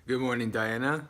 Good morning, Diana.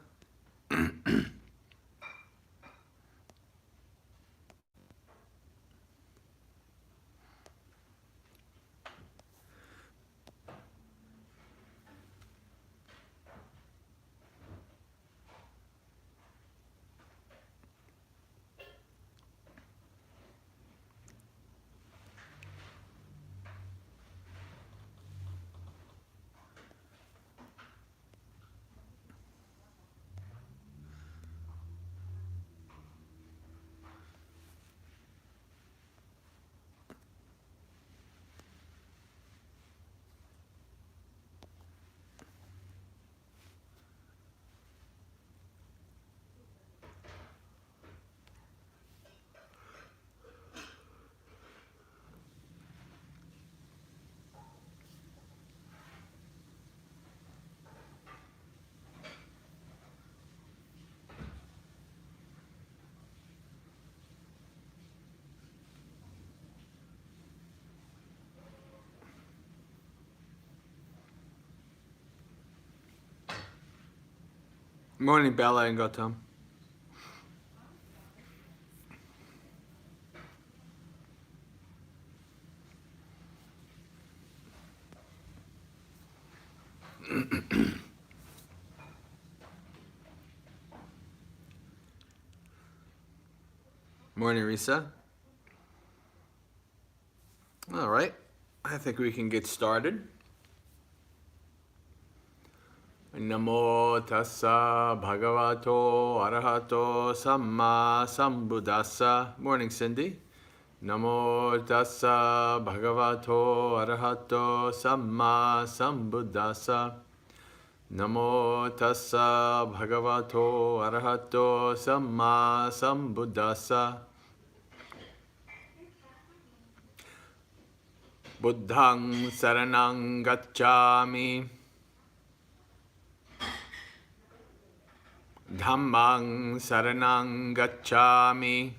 Morning, Bella and Gautam. Morning, Risa. All right, I think we can get started. Namo tassa bhagavato arahato samma sambuddhassa. Morning, Cindy. Namo tassa bhagavato arahato samma sambuddhassa. Namo tassa bhagavato arahato samma sambuddhassa. Buddhang saranang gacchami. Dhammang saranang gacchami.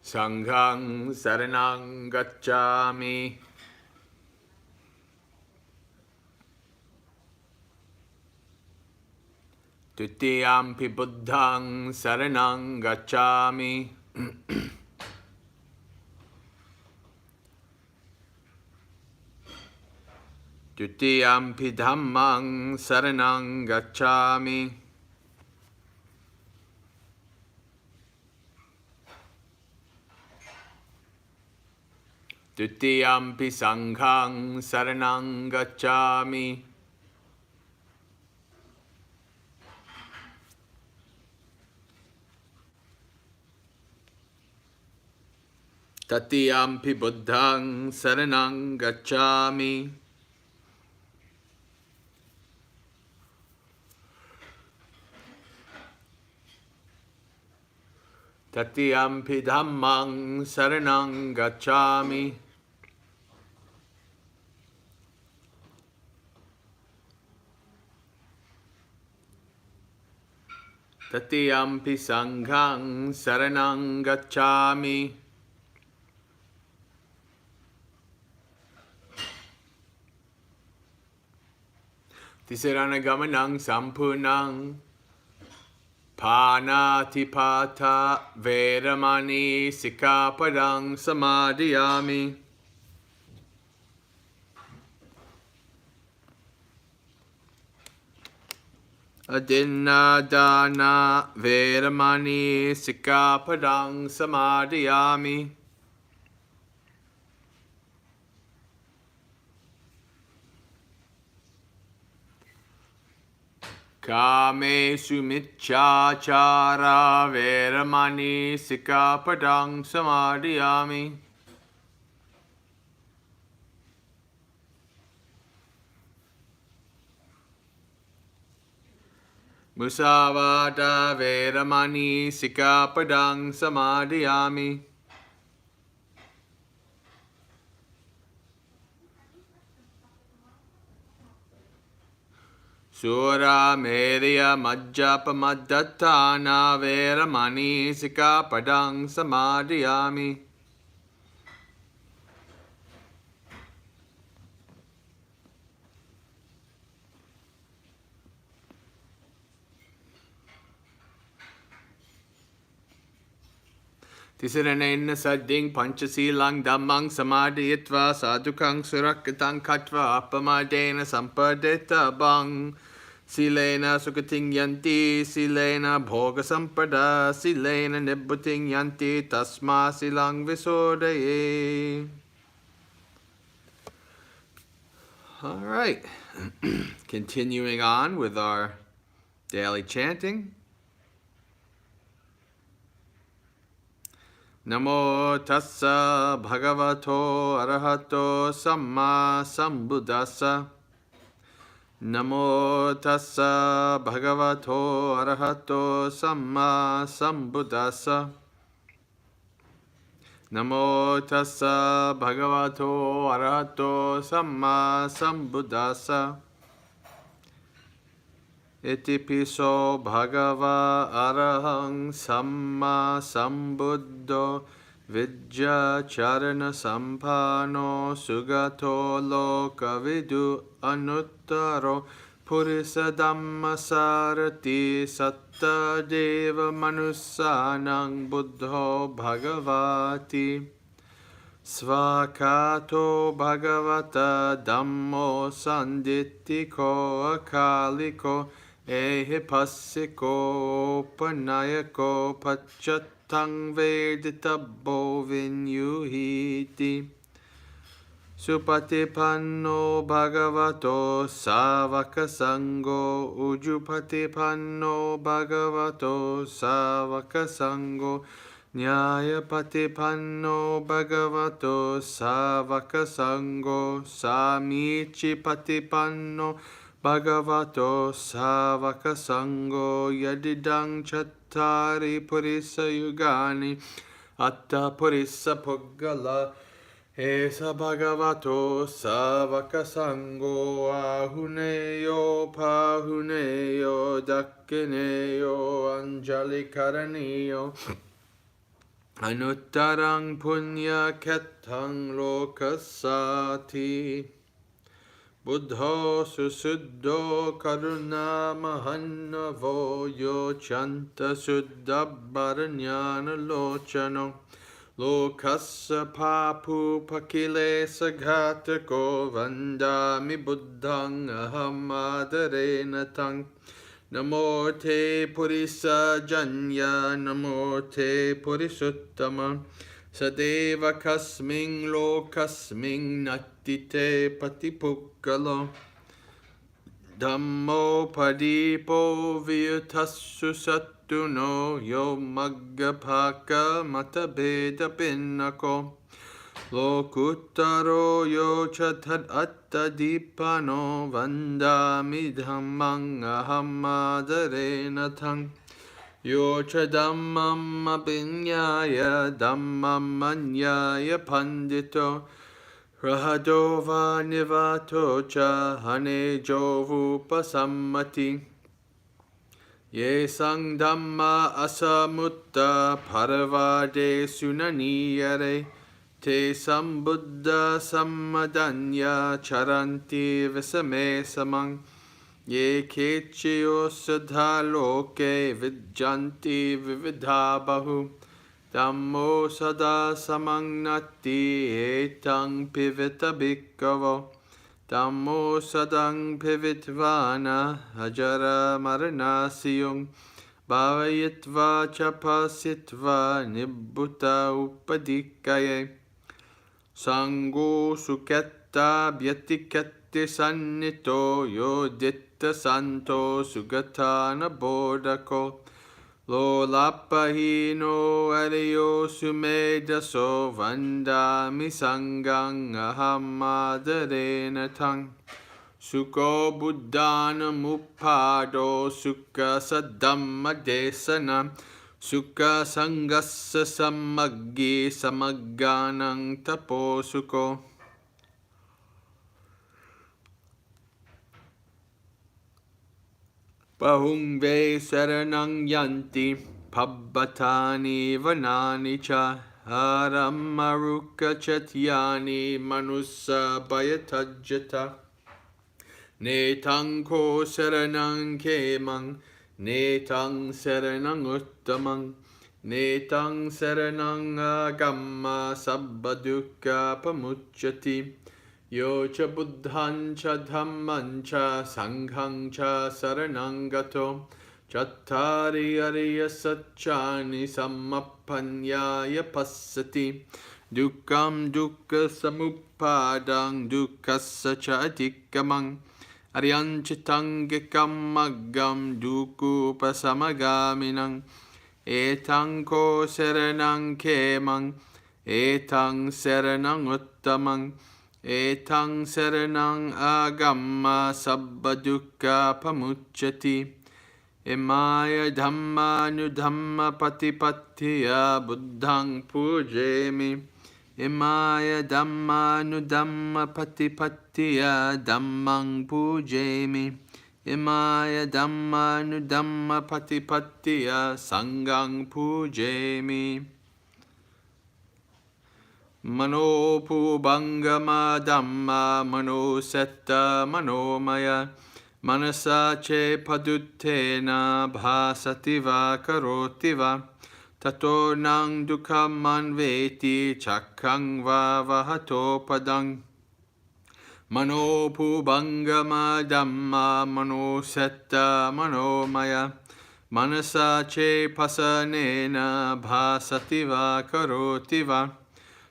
Sanghang saranang gacchami. Tutiyampi buddhang saranang gacchami. Tutiyampi dhammang saranang gacchami. Tutiyampi sanghang saranang gacchami. Tatiyampi buddhang saranang gacchami. Tatiyampi dhammang saranang gacchami. Tatiyampi sanghang saranang gacchami. Tisarana-gamanang sampurnang. Panatipata veramani sikkhapadang samadhiyami. Adinadana veramani sikkhapadang samadhiyami. Kamesu miccāchāra veramani sikkhapadang samadhiyami. Musavada veramani sikkhapadang samadhiyami. Sura Merya Majjapamadatthana Veramani Sikkhapadang Samadhiyami. Tisiranena sadding panchasilang dhammang samadhiyatva sadhukang surakatang katva appamadena sampadeta bang. Silena sukating yanti, silena bhoga sampada, silena nibbuting yanti, tasma silang visodaye. All right, continuing on with our daily chanting. Namo tassa bhagavato arahato samma sambuddhassa. Namo tassa bhagavato arahato samma sambuddhassa. Namo tassa bhagavato arahato samma sambuddhassa. Iti piso bhagava arahang samma sambuddho vidya charana sampano sugato lokavidu anuttaro purisa dhamma sarati satta deva manussanang buddho bhagavati svakato bhagavata dhammo sanditiko akaliko ehipassiko panayako pachatang veditabbo vinyuhiti supatipanno bhagavato savaka sango ujupatipanno bhagavato savaka sango nyayapatipanno bhagavato savaka sango samichipatipanno bhagavato savaka sango yadidang chattari purisa yugani atta purisa puggala esa bhagavato savaka sango ahuneyo pahuneyo dakkineyo anjali karaniyo anuttarang punya kettang lokasati buddho susuddho karuna mahannavo yo chanta suddha bharanyana lochano lokassa papu pakilesa ghatako vandami buddhang aham adarena tang namo te purisa janya namo te purisuttama sadeva kasming lokasming natite patipukkalo dhammo padipo vyutassu sattuno yo maggapaka matabeda pinnako lokuttaro yo chatad attadipano vandami dhammang aham adarena tang yo cha dhammam abhinyaya dhammam anyaya pandito rahadova nivato cha hane jovupasammati ye sang dhamma asamutta paravade sunaniyare te sambuddha sammadanya charanti visame samang ye kechiyo siddha loke vidjanti vividha bahu dhammo sada samangnati etang pivita bhikkavo dhammo sadang pivitvana ajara maranasiyung bhavayitva chapasitva nibbhuta upadikaye sango suketta bhyatiketti sannito yoditta santo sugatana bodhako lo lapahino ariyo sumedaso vandami sangang aham adarena tang suko buddhana muppado sukha saddhamma desana sukha sangassa sammaggi samagganang taposuko bahung ve saranang yanti pabbhatani vanani cha haram maruka chatyani manussa bayatajjata netang ko saranang kemang netang saranang uttamang Netang saranang agamma sabba dukkha pamucchati. Yo cha buddhan cha dhamman cha sanghang cha saranang gato. Chattari ariya satchani sammappanyaya passati. Dukkam dukkha samuppadang dukkhassa cha atikkamang. Aryanchitangikam maggam dukupasamaгаminang. Etang ko saranang kemang. Etang saranang uttamang. Etang saranang agamma sabba dukkha pamucchati. Imaya dhamma nudhamma patipattiya buddhang pujemi. Imaya dhamma nudhamma patipattiya dhammang pujemi. Imaya dhamma nudhamma patipattiya sanghang pujemi. Mano pubangama dhamma mano setta manomaya. Manasa che paduttena bhasati va karoti va. Tato nang dukkam manveti chakkang va vahato padang. Mano pubangama dhamma mano setta manomaya. Manasa che pasanena bhasati va karoti va.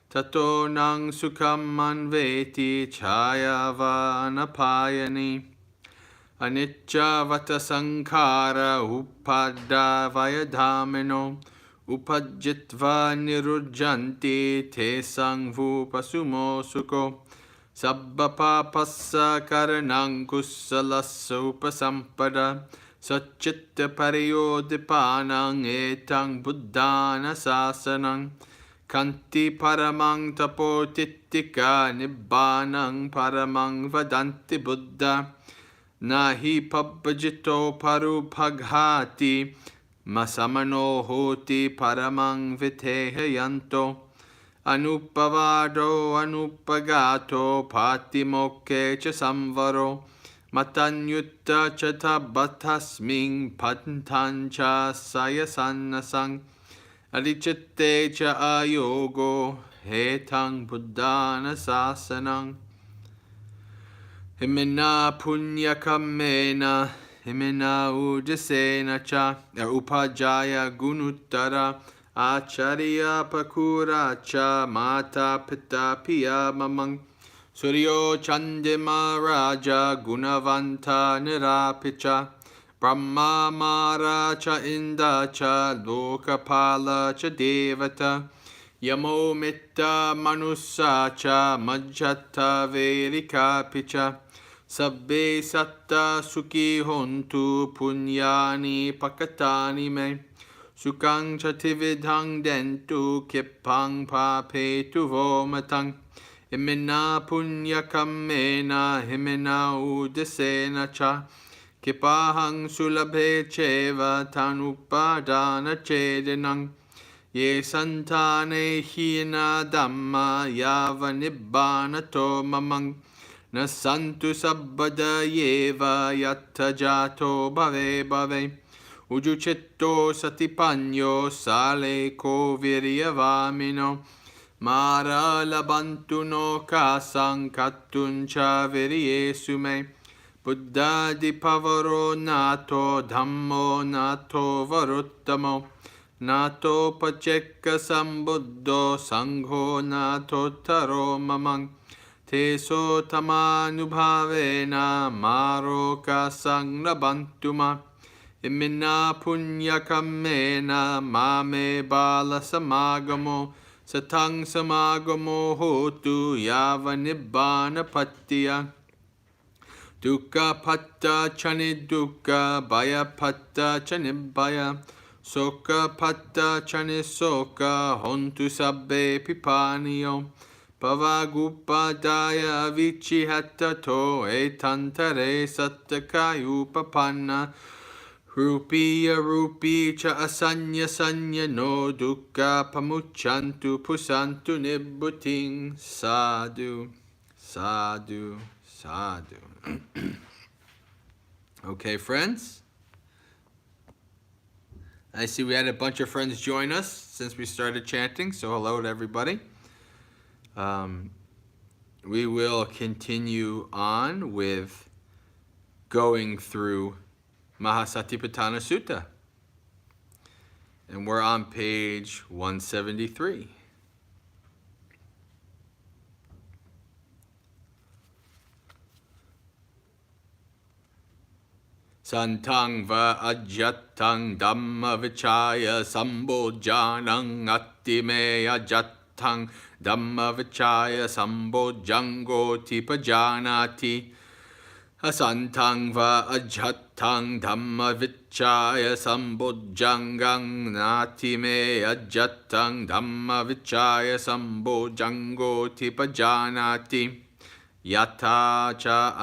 Tato nang sukham manveti chaya va napayani. Anicca vata sankhara upadda vayadhamino. Upajjitva nirujjanti te sangvu pasumo sukho. Sabba papassa karanang kussalassa upasampada. Satchitta pariyodipanang etang buddhana sasanang. Kanti paramang tapotittika nibbanang paramang vadanti buddha. Nahi pabbajito parupaghati masamano hoti paramang vitehayanto. Anupavado anupagato patimokke cha samvaro. Matanyutta cha tabbatasming pantancha sayasannasang. Adichitte cha ayogo hetang buddhana sasanang. Himena punya kamena, himena ujasena cha, upajaya gunuttara, acharya pakura cha, mata pita piya mamang, suryo chandima raja gunavanta nirapicha, brahma mara cha inda cha, lokapala cha devata, yamo mitta manusa cha, majjata velika picha, sabbe satta sukhi hontu punyani pakatani me. Sukang chatividhang dentu kippang papetu vomatang. Himena punyakamena himena udasena cha. Kipahang sulabhe cheva tanupadana chedenang. Ye santane hina dhamma yava nibbana to mamang. Nasantu sabbada yeva yatta jato bhave bhave. Ujucetto satipanyo sale ko viryavamino. Mara labantu no kasang katuncha viryesume. Buddha di pavaro nato dhammo nato varuttamo. Nato pacekka sambuddho sangho nato taro mamang. Te so tamanubhavena maro kasang labantuma. Imina punya kamena mame bala samagamo. Satang samagamo hotu yava nibbana pattiya. Dukkha patta chani dukkha baya patta chani baya. Soka patta chani soka hontu sabbe pipaniyo. Pavagupadaya vichihatato etantare sattakayupapanna. Rupiya rupi cha asanya sanya no dukkha pamuchantu pusantu nibbuting. Sadhu, sadhu, sadhu. Okay, friends? I see we had a bunch of friends join us since we started chanting, so hello to everybody. We will continue on with going through Mahasatipatthana Sutta. And we're on page 173. Santang va ajatang dhamma vichaya sambojjanang attime ajatang dhamma vichaya sambojjango tipajanati. Asantang va ajatang dhamma vichaya sambojjangang natime ajatang dhamma vichaya sambojjango tipajanati. Yata cha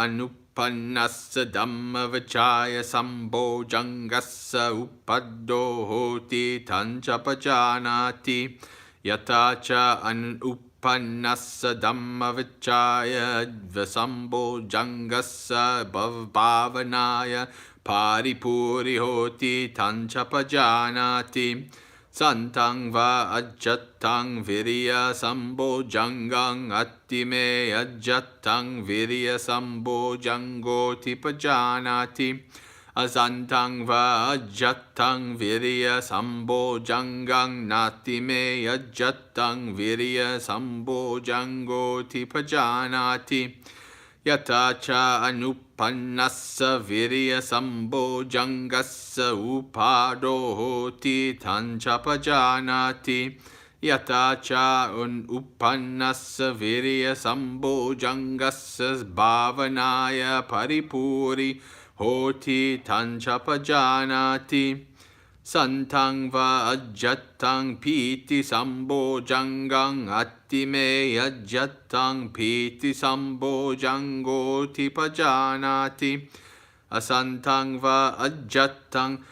Pannassa dhamma vichaya sambojjangassa uppaddo hoti tancha pajanati. Yatacha upannassa dhamma vichaya sambojjangassa bhavanaya paripuri hoti tancha pajanati. Santang va ajatang virya sambojjangang attime ajatang virya sambojjango tipajanati. Asantang va ajatang virya sambojjangang natime ajatang virya sambojjango tipajanati. Yatacha anupannassa virya sambojjangassa upado hoti tancha pajanati. Yatacha upannassa virya sambojjangassa bhavanaya paripuri hoti tancha pajanati. Santang va ajatang piti sambojjangang attime ajatang piti sambojjango tipajanati. Asantang va ajatang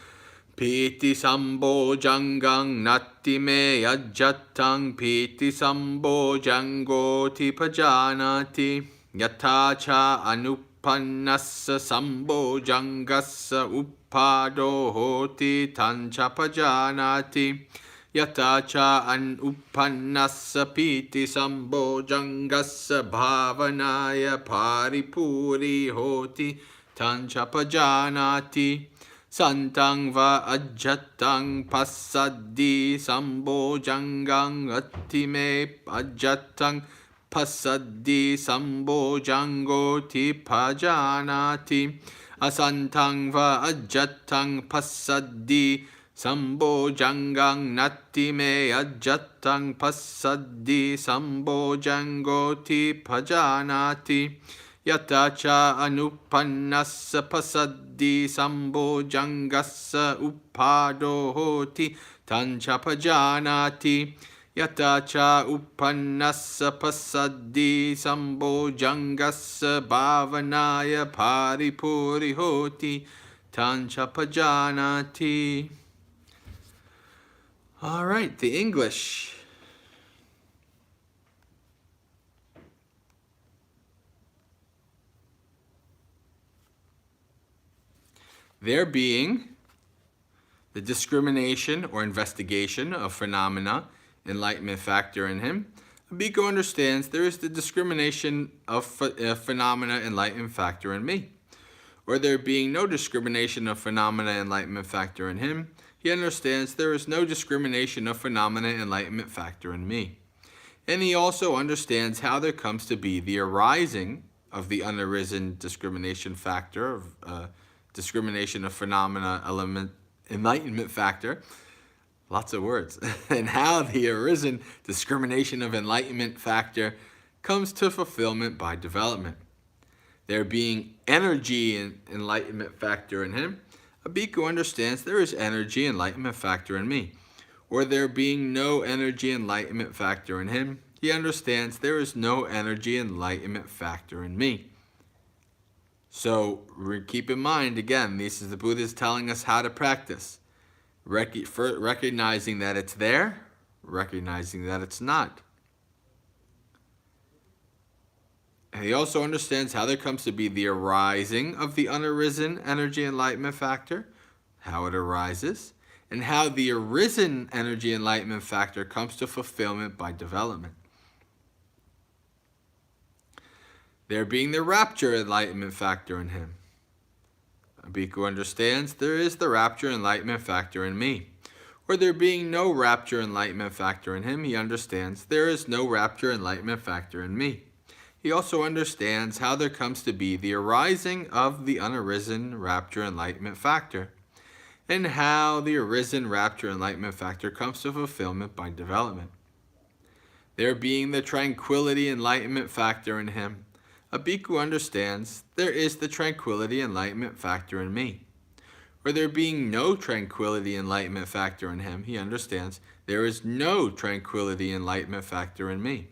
piti sambojjangang nattime ajatang piti sambojjango tipajanati. Yatacha Pannassa sambojjangassa uppado hoti tancha pajanati. Yatacha upannassa piti sambojjangassa bhavanaya paripuri hoti tancha pajanati. Santang va ajatang passaddi sambojjangang attime ajatang passaddi sambojjango tipajanati. Asantang va ajatang passaddi sambojjangang nattime ajatang passaddi sambojjango tipajanati. Yatacha anupannassa passaddi sambojjangassa uppado hoti tancha pajanati. Yatacha upannassa passaddi sambojjangassa bhavanaya paripuri hoti tancha pajanati. All right, the English. There being the discrimination or investigation of phenomena, enlightenment factor in him, a bhikkhu understands there is the discrimination of phenomena, enlightenment factor in me. Or there being no discrimination of phenomena, enlightenment factor in him, he understands there is no discrimination of phenomena, enlightenment factor in me. And he also understands how there comes to be the arising of the unarisen discrimination factor, of discrimination of phenomena, enlightenment factor, lots of words, and how the arisen discrimination of enlightenment factor comes to fulfillment by development. There being energy and enlightenment factor in him, a bhikkhu understands there is energy enlightenment factor in me. Or there being no energy enlightenment factor in him, he understands there is no energy enlightenment factor in me. So keep in mind, again, this is the Buddha telling us how to practice. Recognizing that it's there, recognizing that it's not. And he also understands how there comes to be the arising of the unarisen energy enlightenment factor, how it arises, and how the arisen energy enlightenment factor comes to fulfillment by development. There being the rapture enlightenment factor in him. A bhikkhu understands there is the rapture enlightenment factor in me. Or there being no rapture enlightenment factor in him, he understands there is no rapture enlightenment factor in me. He also understands how there comes to be the arising of the unarisen rapture enlightenment factor, and how the arisen rapture enlightenment factor comes to fulfillment by development. There being the tranquility enlightenment factor in him, a bhikkhu understands there is the tranquility enlightenment factor in me. Or there being no tranquility enlightenment factor in him, he understands there is no tranquility enlightenment factor in me.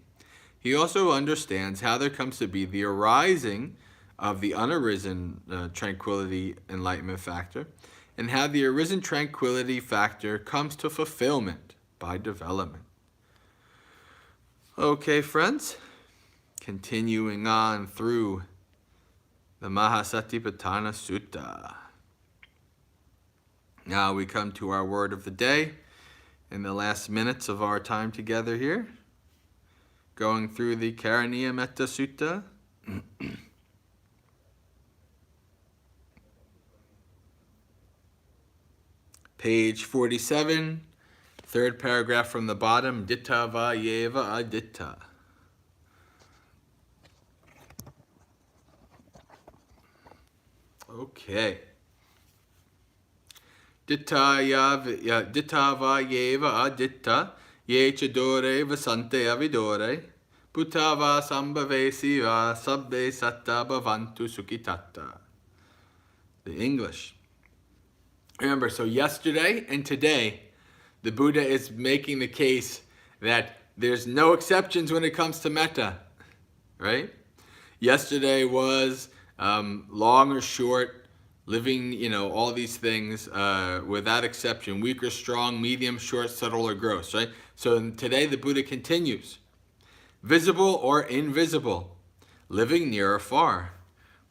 He also understands how there comes to be the arising of the unarisen tranquility enlightenment factor, and how the arisen tranquility factor comes to fulfillment by development. Okay, friends, continuing on through the Mahasatipatthana Sutta. Now we come to our word of the day in the last minutes of our time together here, going through the Karaniya Metta Sutta. Page 47, third paragraph from the bottom, Ditta va yeva aditta. Okay. Ditta va yeva aditta, ye chadore vasante avidore, Bhuta va sambhavesi va sabbe satta bhavantu sukhitatta. The English. Remember, so yesterday and today, the Buddha is making the case that there's no exceptions when it comes to metta, right? Yesterday was long or short, living, all these things without exception, weak or strong, medium, short, subtle, or gross, right? So today the Buddha continues. Visible or invisible, living near or far,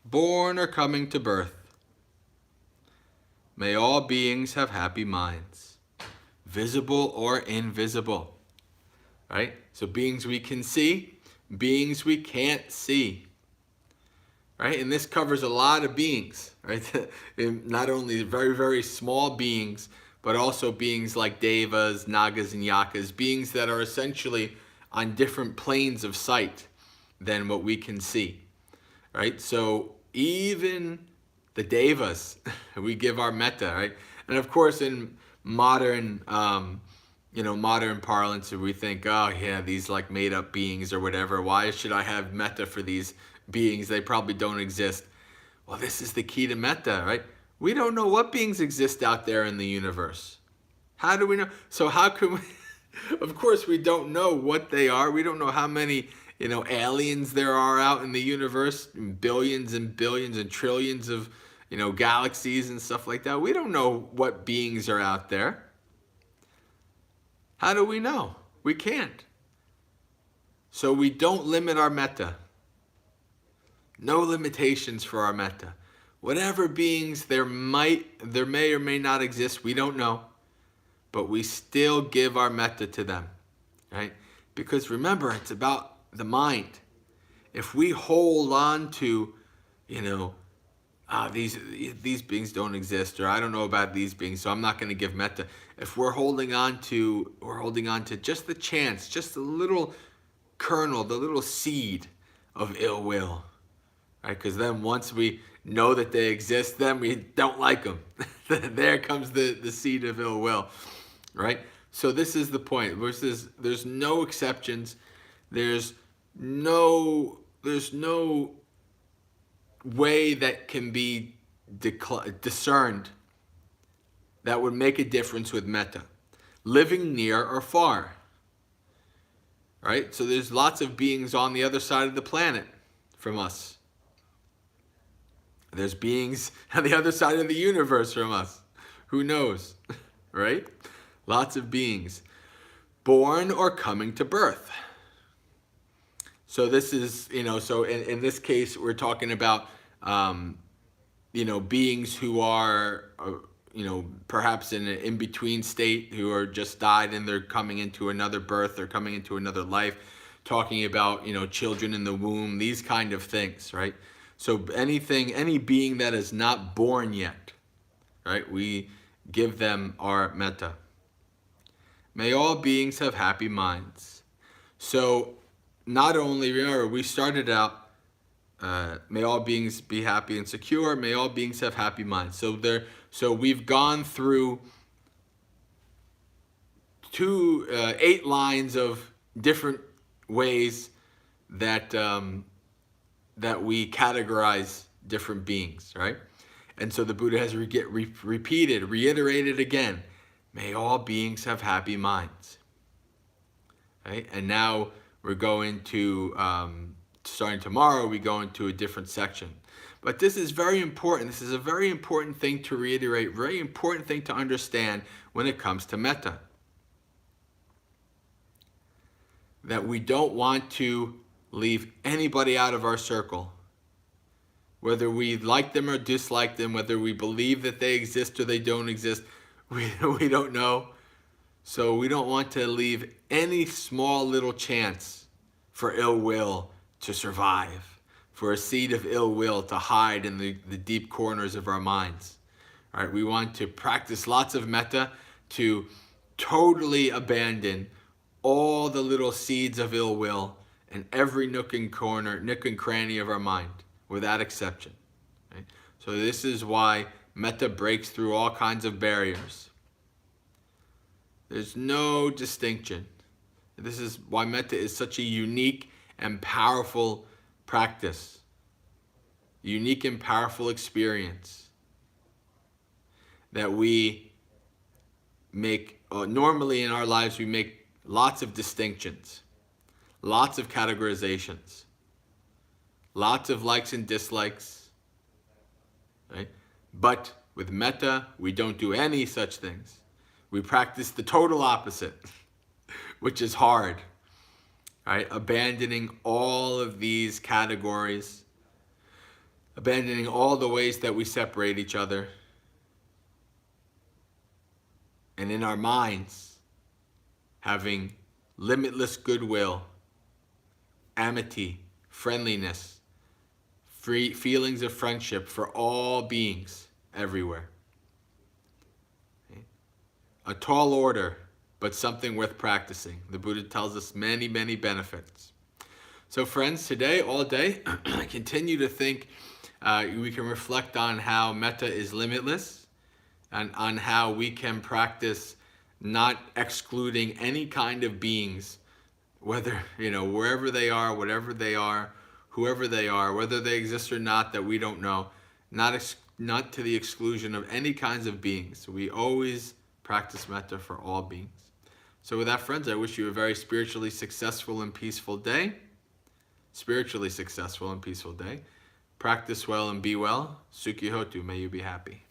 born or coming to birth. May all beings have happy minds, visible or invisible, right? So beings we can see, beings we can't see. Right? And this covers a lot of beings, right? Not only very, very small beings, but also beings like devas, nagas, and yakas, beings that are essentially on different planes of sight than what we can see, right? So even the devas, we give our metta, right? And of course, in modern, modern parlance, we think, oh yeah, these like made up beings or whatever. Why should I have metta for these beings? They probably don't exist. Well, this is the key to metta, right? We don't know what beings exist out there in the universe. How do we know? So how can we, of course we don't know what they are. We don't know how many, aliens there are out in the universe, billions and billions and trillions of, galaxies and stuff like that. We don't know what beings are out there. How do we know? We can't. So we don't limit our metta. No limitations for our metta. Whatever beings there may or may not exist, we don't know. But we still give our metta to them, right? Because remember, it's about the mind. If we hold on to, these beings don't exist, or I don't know about these beings, so I'm not going to give metta. If we're holding on to just the chance, just the little kernel, the little seed of ill will, right? Because then once we know that they exist, then we don't like them. There comes the seed of ill will, right? So this is the point. There's no exceptions. There's no way that can be discerned that would make a difference with metta. Living near or far, right? So there's lots of beings on the other side of the planet from us. There's beings on the other side of the universe from us. Who knows, right? Lots of beings. Born or coming to birth. So this is, so in this case, we're talking about, beings who are, perhaps in an in-between state, who are just died and they're coming into another birth or coming into another life, talking about, children in the womb, these kind of things, right? So any being that is not born yet, right, we give them our metta. May all beings have happy minds. So not only, remember, we started out, may all beings be happy and secure. May all beings have happy minds. So we've gone through 8 lines of different ways that that we categorize different beings, right? And so the Buddha has reiterated again. May all beings have happy minds. Right? And now we're going to, starting tomorrow, we go into a different section. But this is very important. This is a very important thing to reiterate, very important thing to understand when it comes to metta. That we don't want to leave anybody out of our circle. Whether we like them or dislike them, whether we believe that they exist or they don't exist, we don't know. So we don't want to leave any small little chance for ill will to survive, for a seed of ill will to hide in the deep corners of our minds. All right, we want to practice lots of metta to totally abandon all the little seeds of ill will in every nook and corner, nook and cranny of our mind, without exception. Right? So this is why metta breaks through all kinds of barriers. There's no distinction. This is why metta is such a unique and powerful practice. Unique and powerful experience that we make, normally in our lives we make lots of distinctions, lots of categorizations, lots of likes and dislikes, right? But with metta, we don't do any such things. We practice the total opposite, which is hard, right? Abandoning all of these categories, abandoning all the ways that we separate each other, and in our minds, having limitless goodwill, amity, friendliness, free feelings of friendship for all beings everywhere. Okay? A tall order, but something worth practicing. The Buddha tells us many, many benefits. So friends, today, all day, continue to think, we can reflect on how metta is limitless, and on how we can practice not excluding any kind of beings, whether, wherever they are, whatever they are, whoever they are, whether they exist or not, that we don't know, not to the exclusion of any kinds of beings. We always practice metta for all beings. So with that, friends, I wish you a very spiritually successful and peaceful day. Spiritually successful and peaceful day. Practice well and be well. Sukhi Hotu, may you be happy.